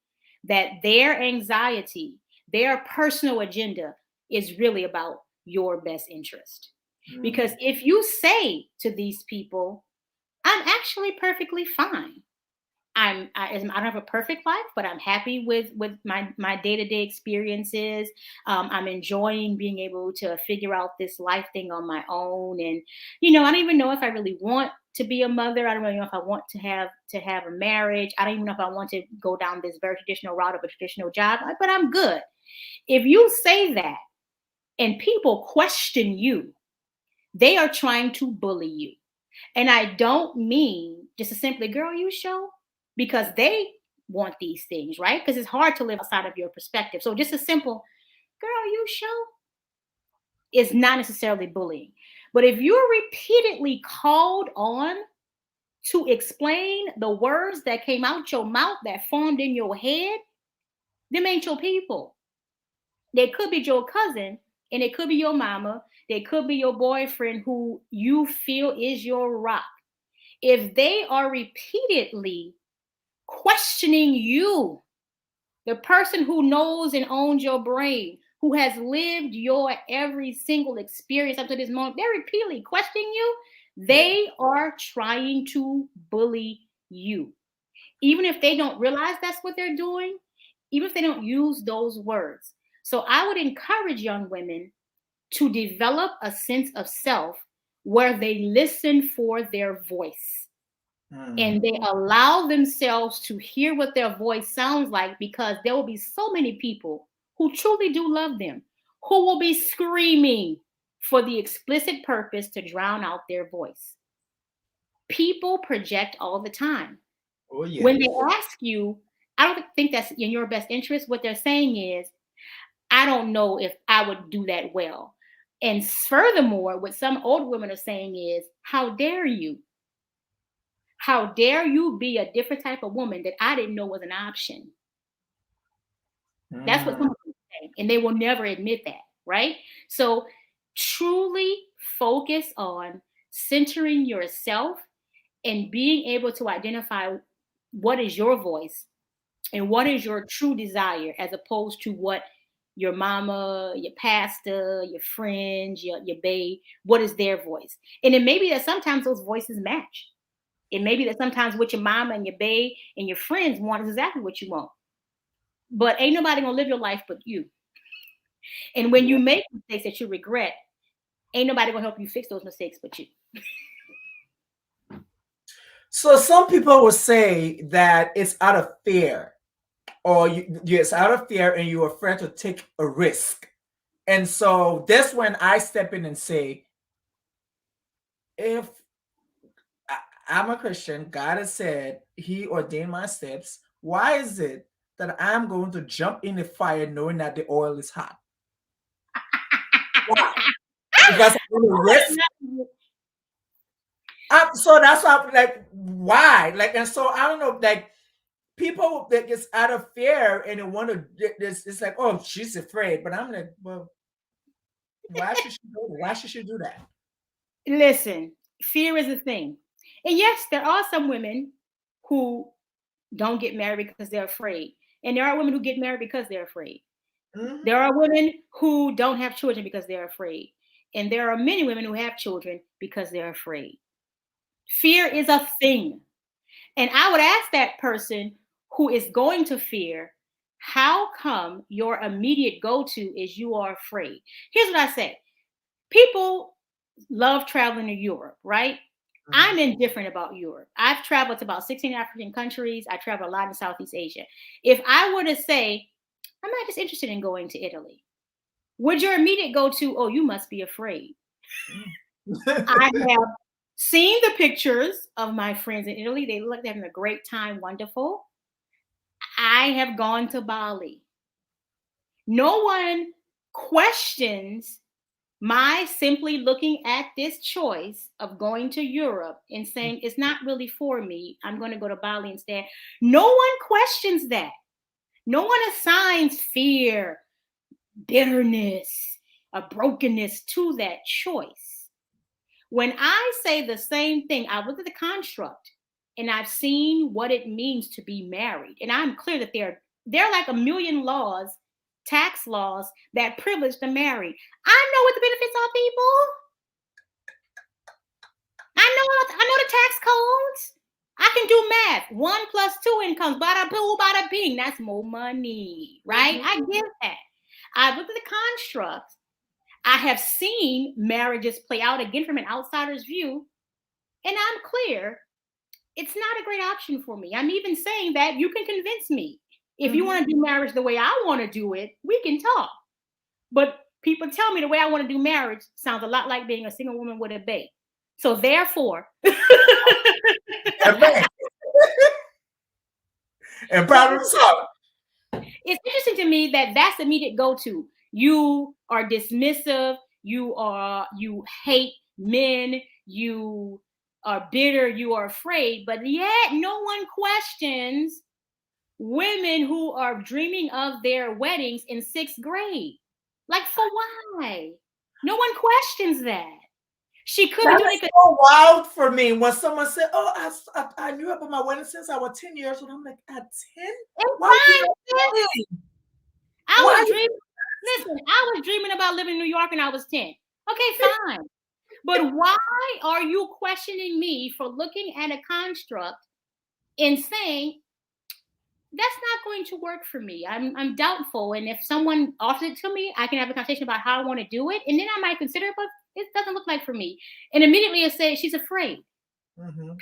that their anxiety, their personal agenda is really about your best interest. Because Mm. if you say to these people, I'm actually perfectly fine. I don't have a perfect life, but I'm happy with my day-to-day experiences. I'm enjoying being able to figure out this life thing on my own, and I don't even know if I really want to be a mother. I don't really know if I want to have a marriage. I don't even know if I want to go down this very traditional route of a traditional job, but I'm good. If you say that and people question you, they are trying to bully you. And I don't mean just a simply, girl, you show, because they want these things, right? Because it's hard to live outside of your perspective. So just a simple, girl, you show, is not necessarily bullying. But if you're repeatedly called on to explain the words that came out your mouth that formed in your head, them ain't your people. They could be your cousin, and it could be your mama. They could be your boyfriend who you feel is your rock. If they are repeatedly questioning you, the person who knows and owns your brain, who has lived your every single experience up to this moment, they're repeatedly questioning you. They are trying to bully you. Even if they don't realize that's what they're doing, even if they don't use those words. So I would encourage young women to develop a sense of self where they listen for their voice. And they allow themselves to hear what their voice sounds like, because there will be so many people who truly do love them, who will be screaming for the explicit purpose to drown out their voice. People project all the time. Oh, yeah. When they ask you, I don't think that's in your best interest. What they're saying is, I don't know if I would do that well. And furthermore, what some old women are saying is, how dare you? How dare you be a different type of woman that I didn't know was an option? That's what some of them say, and they will never admit that, right? So truly focus on centering yourself and being able to identify what is your voice and what is your true desire, as opposed to what your mama, your pastor, your friends, your babe, what is their voice? And it may be that sometimes those voices match. It may be that sometimes what your mama and your babe and your friends want is exactly what you want. But ain't nobody gonna live your life but you. And when you make mistakes that you regret, ain't nobody gonna help you fix those mistakes but you. So some people will say that it's out of fear, or it's out of fear and you're afraid to take a risk. And so that's when I step in and say, if I'm a Christian, God has said he ordained my steps, why is it that I'm going to jump in the fire knowing that the oil is hot? Why? Because I'm going to risk. So that's why I'm like, why? Like, and so I don't know, like, people that gets out of fear and they want to, it's like, oh, she's afraid. But I'm like, well, why should she do that? Why should she do that? Listen, fear is a thing. And yes, there are some women who don't get married because they're afraid. And there are women who get married because they're afraid. Mhm. There are women who don't have children because they're afraid. And there are many women who have children because they're afraid. Fear is a thing. And I would ask that person who is going to fear, how come your immediate go-to is you are afraid? Here's what I say. People love traveling to Europe, right? I'm indifferent about Europe. I've traveled to about 16 African countries. I travel a lot in Southeast Asia. If I were to say, I'm not just interested in going to Italy, would your immediate go-to, oh, you must be afraid? I have seen the pictures of my friends in Italy. They look like they're having a great time, wonderful. I have gone to Bali. No one questions my simply looking at this choice of going to Europe and saying, it's not really for me. I'm going to go to Bali instead. No one questions that. No one assigns fear, bitterness, a brokenness to that choice. When I say the same thing, I look at the construct and I've seen what it means to be married. And I'm clear that there are like a million laws, tax laws, that privilege the married. I know what the benefits are, people. I know the tax codes. I can do math. 1 + 2 incomes. Bada boo, bada bing. That's more money, right? I get that. I looked at the construct. I have seen marriages play out again from an outsider's view, and I'm clear it's not a great option for me. I'm even saying that you can convince me. If you want to do marriage the way I want to do it, we can talk. But people tell me the way I want to do marriage sounds a lot like being a single woman with a babe. So therefore, Amen. And problem solved. it's interesting to me that that's the immediate go-to. You are dismissive. You hate men. You are bitter. You are afraid. But yet, no one questions women who are dreaming of their weddings in 6th grade. Like, for why? No one questions that. She could be That doing is it. so wild for me when someone said, "Oh, I knew about my wedding since I was 10 years old." I'm like, at 10? It's Why are you fine, sis. lying? I Why? was dreaming. Listen, I was dreaming about living in New York when I was 10. Okay, fine. But why are you questioning me for looking at a construct and saying that's not going to work for me? I'm doubtful. And if someone offers it to me, I can have a conversation about how I want to do it, and then I might consider it, but it doesn't look like for me. And immediately it says she's afraid. Mm-hmm.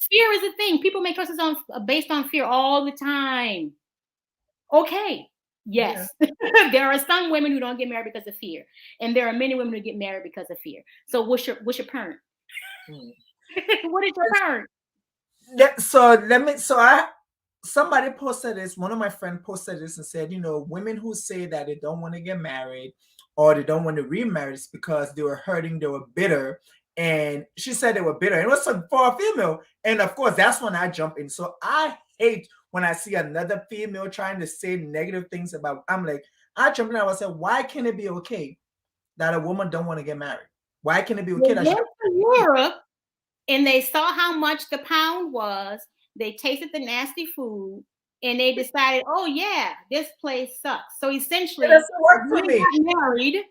Fear is a thing. People make choices based on fear all the time. Okay. Yes. Yeah. There are some women who don't get married because of fear. And there are many women who get married because of fear. So what's your parent? What is your parent? Somebody posted this, one of my friends posted this and said, women who say that they don't want to get married or they don't want to remarry is because they were hurting, they were bitter. And she said they were bitter. And it was for a female. And of course, that's when I jump in. So I hate when I see another female trying to say negative things about, I'm like, I jump in and I would say, why can't it be okay that a woman don't want to get married? Why can't it be okay that she Europe and they saw how much the pound was, they tasted the nasty food, and they decided, oh yeah, this place sucks. So essentially, it doesn't work for me. Got married,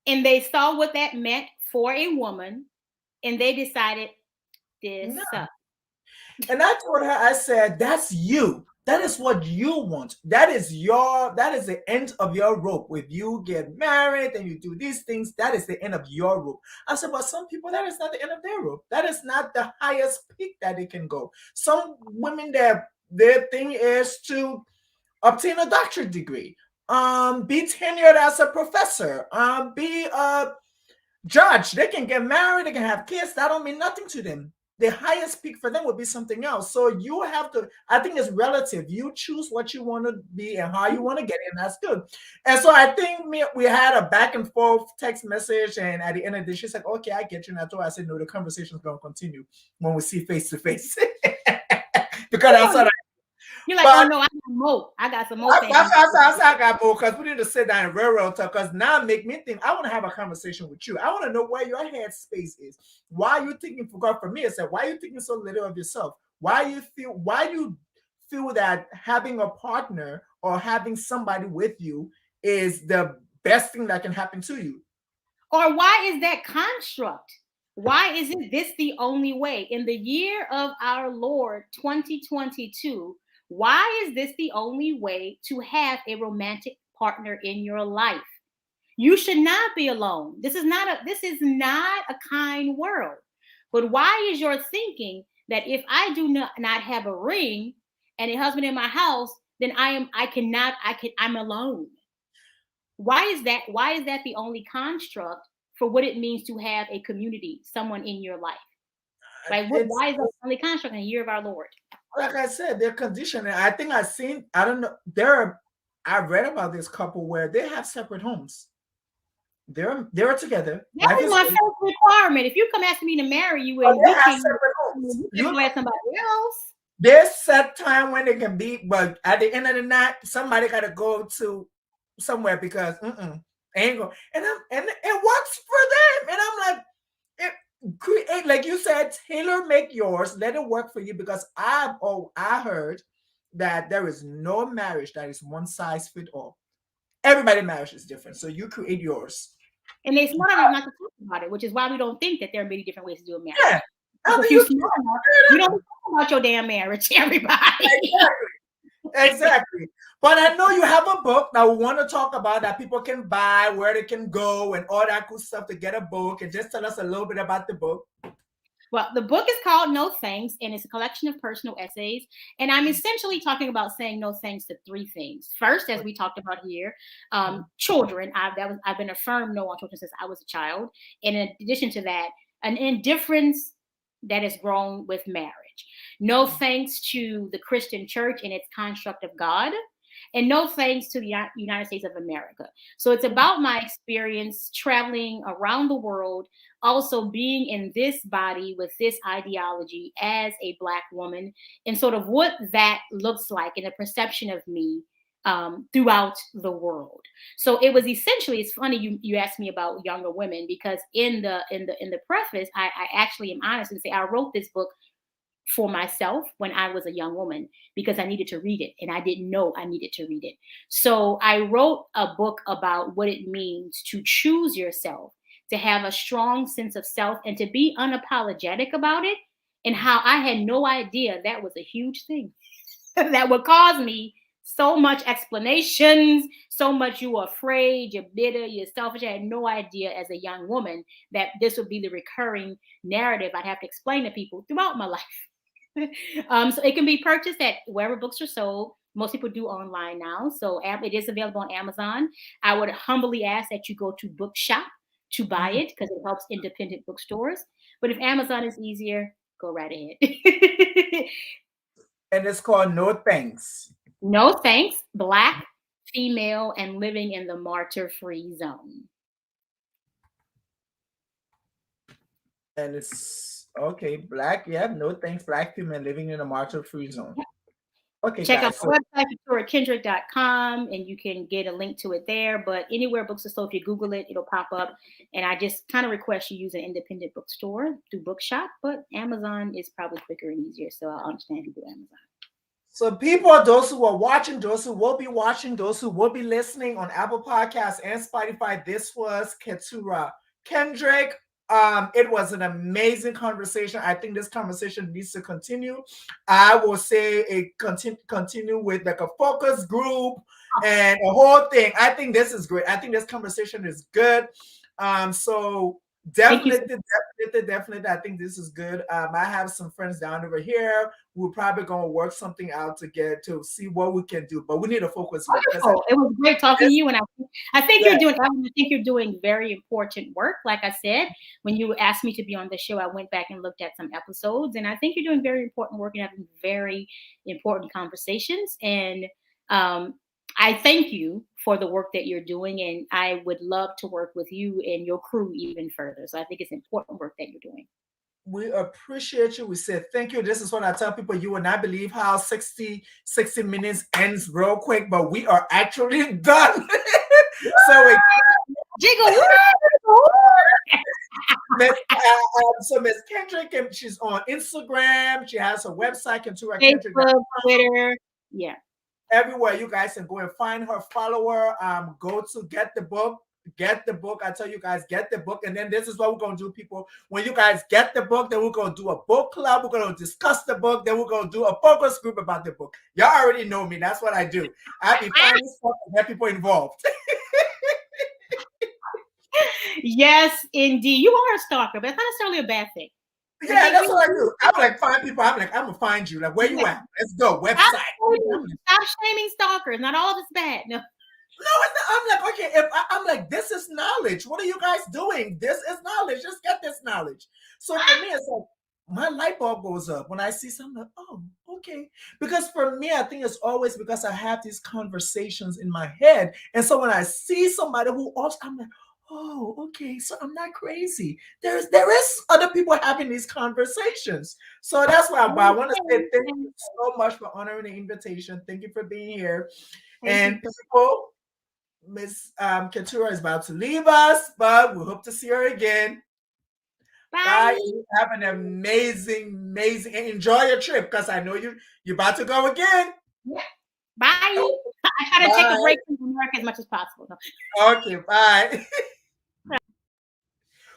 and they saw what that meant for a woman, and they decided this sucks. And I told her, I said, that's you. That is what you want. That is the end of your rope. If you get married and you do these things, that is the end of your rope. I said, but some people, that is not the end of their rope. That is not the highest peak that they can go. Some women, their thing is to obtain a doctorate degree, be tenured as a professor, be a judge. They can get married, they can have kids. That don't mean nothing to them. The highest peak for them would be something else. So you have to, I think it's relative. You choose what you want to be and how you want to get it, and that's good. And so I think we had a back and forth text message, and at the end of the day, she's like, okay, I get you. And I told her, I said, no, the conversation is going to continue when we see face to face. Because that's what you're like, oh no, I got more. I got some more things. I got more because we need to sit down and railroad talk. Because now make me think. I want to have a conversation with you. I want to know where your head space is. Why are you thinking? For me, I said, why are you thinking so little of yourself? Why you feel that having a partner or having somebody with you is the best thing that can happen to you? Or why is that construct? Why isn't this the only way? In the year of our Lord 2022, why is this the only way to have a romantic partner in your life? You should not be alone. This is not a kind world. But why is your thinking that if I do not have a ring and a husband in my house, then I'm alone? Why is that? Why is that the only construct for what it means to have a community, someone in your life? Like, why is that the only construct in the year of our Lord? Like I said, they're conditioning. I think I don't know. I read about this couple where they have separate homes. They're together. That was my first requirement. If you come asking me to marry you, and they have separate homes. You can let somebody else. There's set time when they can be, but at the end of the night, somebody got to go to somewhere because ain't go. And it works for them. And I'm like, create, like you said, tailor make yours. Let it work for you, because I heard that there is no marriage that is one size fit all. Everybody's marriage is different, so you create yours. And they smart enough not to talk about it, which is why we don't think that there are many different ways to do a marriage. Yeah. If you don't talk about your damn marriage, everybody. Exactly. But I know you have a book that we want to talk about that people can buy, where they can go, and all that good stuff to get a book. And just tell us a little bit about the book. Well, the book is called No Thanks, and it's a collection of personal essays. And I'm essentially talking about saying no thanks to three things. First, as we talked about here, children. I've been affirmed no on children since I was a child. And in addition to that, an indifference that is grown with marriage. No thanks to the Christian church and its construct of God. And no thanks to the United States of America. So it's about my experience traveling around the world, also being in this body with this ideology as a Black woman, and sort of what that looks like and the perception of me throughout the world. So it was essentially, it's funny you asked me about younger women, because in the preface, I actually am honest and say I wrote this book for myself when I was a young woman because I needed to read it and I didn't know I needed to read it. So I wrote a book about what it means to choose yourself, to have a strong sense of self, and to be unapologetic about it, and how I had no idea that was a huge thing that would cause me so much explanations, so much you were afraid, you're bitter, you're selfish. I had no idea as a young woman that this would be the recurring narrative I'd have to explain to people throughout my life. So it can be purchased at wherever books are sold. Most people do online now. So it is available on Amazon. I would humbly ask that you go to Bookshop to buy it because it helps independent bookstores. But if Amazon is easier, go right ahead. And it's called No Thanks. No Thanks, Black, Female, and Living in the Martyr-Free Zone. And it's okay, Black, yeah, No Thanks, Black female living in a martyr-free zone. Okay, check guys, out my website, KeturahKendrick.com, and you can get a link to it there. But anywhere books are sold, if you Google it, it'll pop up. And I just kind of request you use an independent bookstore through Bookshop, but Amazon is probably quicker and easier. So I understand if you do Amazon. So people, those who are watching, those who will be watching, those who will be listening on Apple Podcasts and Spotify, this was Keturah Kendrick. It was an amazing conversation. I think this conversation needs to continue. I will say it continue with like a focus group and a whole thing. I think this is great. I think this conversation is good. So definitely. I think this is good. I have some friends down over here. We're probably gonna work something out to get to see what we can do, but we need to focus. It was great talking to you, and I think you're doing very important work. Like I said, when you asked me to be on the show, I went back and looked at some episodes, and I think you're doing very important work and having very important conversations. And I thank you for the work that you're doing, and I would love to work with you and your crew even further. So I think it's important work that you're doing. We appreciate you. We said thank you. This is what I tell people. You will not believe how 60 minutes ends real quick, but we are actually done. So Jiggle. So Miss Kendrick, she's on Instagram. She has her website, Keturah Kendrick. Facebook, Twitter. Yeah. Everywhere you guys can go and find her, follow her. Go to get the book. Get the book. I tell you guys, get the book. And then this is what we're going to do, people. When you guys get the book, then we're going to do a book club. We're going to discuss the book. Then we're going to do a focus group about the book. Y'all already know me. That's what I do. I be finding stuff and get people involved. Yes, indeed. You are a stalker, but that's not necessarily a bad thing. Yeah, that's what I do. I'm like, find people. I'm like, I'm gonna find you. Like, where you at? Let's go. Website. Stop shaming stalkers. Not all of it's bad. No. I'm like, okay. I'm like, this is knowledge. What are you guys doing? This is knowledge. Just get this knowledge. So for me, it's like my light bulb goes up when I see something. Like, oh, okay. Because for me, I think it's always because I have these conversations in my head, and so when I see somebody who also, I'm like, oh, okay, so I'm not crazy. There is other people having these conversations. So that's why I want to say thank you so much for honoring the invitation. Thank you for being here. And people, Miss Keturah is about to leave us, but we hope to see her again. Bye. Have an amazing, and enjoy your trip because I know you're about to go again. Yeah. Bye. I try to take a break from America as much as possible. Okay, bye.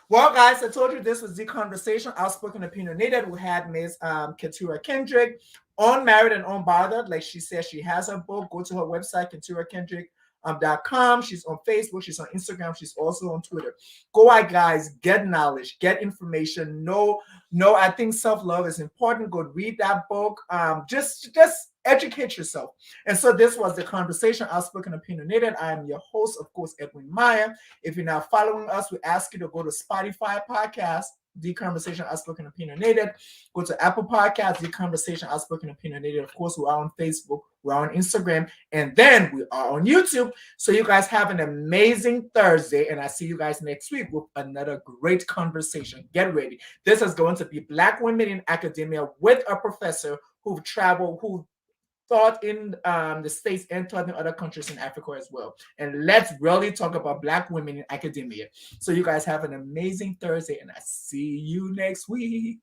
Well, guys, I told you this was the conversation. Outspoken Opinionated. We had Ms. Keturah Kendrick, Unmarried and Unbothered. Like she said, she has a book. Go to her website, KeturahKendrick.com. She's on Facebook. She's on Instagram. She's also on Twitter. Go out, guys. Get knowledge. Get information. No, I think self-love is important. Go read that book. Just educate yourself. And so this was the conversation, Outspoken Opinionated. I am your host, of course, Edwin Maya. If you're not following us, we ask you to go to Spotify podcast The Conversation Outspoken Opinionated. Go to Apple Podcasts, The Conversation Outspoken Opinionated. Of course, we are on Facebook, we're on Instagram, and then we are on YouTube. So you guys have an amazing Thursday, and I see you guys next week with another great conversation. Get ready. This is going to be Black Women in Academia with a professor who traveled, who taught in the States and taught in other countries in Africa as well. And let's really talk about Black women in academia. So you guys have an amazing Thursday, and I see you next week.